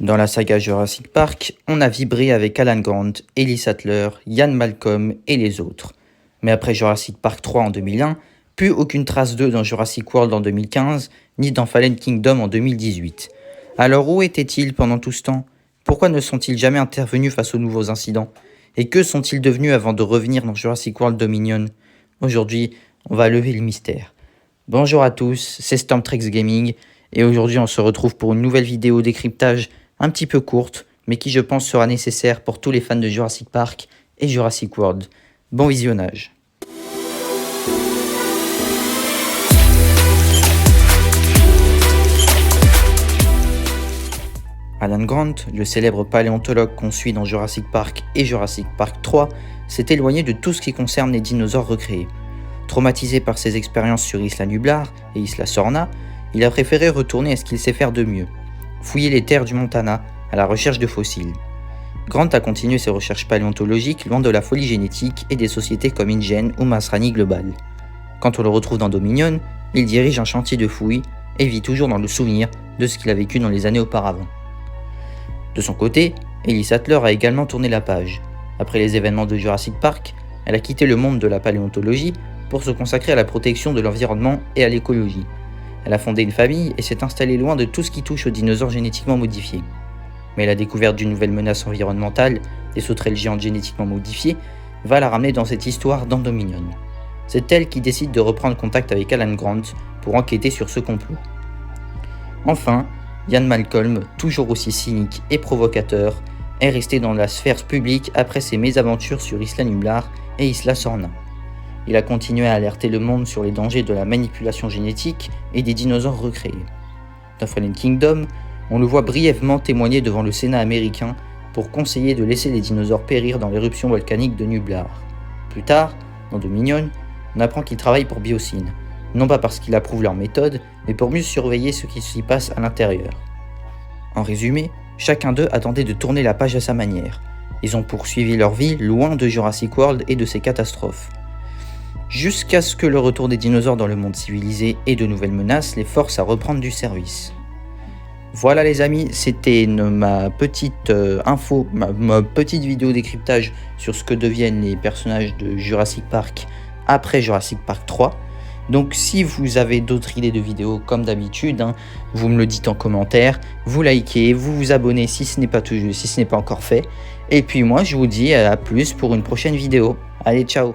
Dans la saga Jurassic Park, on a vibré avec Alan Grant, Ellie Sattler, Ian Malcolm et les autres. Mais après Jurassic Park 3 en 2001, plus aucune trace d'eux dans Jurassic World en 2015, ni dans Fallen Kingdom en 2018. Alors où étaient-ils pendant tout ce temps? Pourquoi ne sont-ils jamais intervenus face aux nouveaux incidents? Et que sont-ils devenus avant de revenir dans Jurassic World Dominion? Aujourd'hui, on va lever le mystère. Bonjour à tous, c'est Stormtreks Gaming, et aujourd'hui on se retrouve pour une nouvelle vidéo décryptage un petit peu courte, mais qui je pense sera nécessaire pour tous les fans de Jurassic Park et Jurassic World. Bon visionnage. Alan Grant, le célèbre paléontologue qu'on suit dans Jurassic Park et Jurassic Park 3, s'est éloigné de tout ce qui concerne les dinosaures recréés. Traumatisé par ses expériences sur Isla Nublar et Isla Sorna, il a préféré retourner à ce qu'il sait faire de mieux, fouiller les terres du Montana à la recherche de fossiles. Grant a continué ses recherches paléontologiques loin de la folie génétique et des sociétés comme InGen ou Masrani Global. Quand on le retrouve dans Dominion, il dirige un chantier de fouilles et vit toujours dans le souvenir de ce qu'il a vécu dans les années auparavant. De son côté, Ellie Sattler a également tourné la page. Après les événements de Jurassic Park, elle a quitté le monde de la paléontologie pour se consacrer à la protection de l'environnement et à l'écologie. Elle a fondé une famille et s'est installée loin de tout ce qui touche aux dinosaures génétiquement modifiés. Mais la découverte d'une nouvelle menace environnementale, des sauterelles géantes génétiquement modifiées, va la ramener dans cette histoire dans Dominion. C'est elle qui décide de reprendre contact avec Alan Grant pour enquêter sur ce complot. Enfin, Ian Malcolm, toujours aussi cynique et provocateur, est resté dans la sphère publique après ses mésaventures sur Isla Nublar et Isla Sorna. Il a continué à alerter le monde sur les dangers de la manipulation génétique et des dinosaures recréés. Dans Fallen Kingdom, on le voit brièvement témoigner devant le Sénat américain pour conseiller de laisser les dinosaures périr dans l'éruption volcanique de Nublar. Plus tard, dans Dominion, on apprend qu'il travaille pour Biosyn, non pas parce qu'il approuve leur méthode, mais pour mieux surveiller ce qui s'y passe à l'intérieur. En résumé, chacun d'eux a tenté de tourner la page à sa manière. Ils ont poursuivi leur vie loin de Jurassic World et de ses catastrophes. Jusqu'à ce que le retour des dinosaures dans le monde civilisé et de nouvelles menaces les force à reprendre du service. Voilà les amis, c'était ma petite info, ma petite vidéo décryptage sur ce que deviennent les personnages de Jurassic Park après Jurassic Park 3. Donc si vous avez d'autres idées de vidéos comme d'habitude, vous me le dites en commentaire, vous likez, vous vous abonnez si ce n'est pas encore fait. Et puis moi je vous dis à plus pour une prochaine vidéo. Allez, ciao!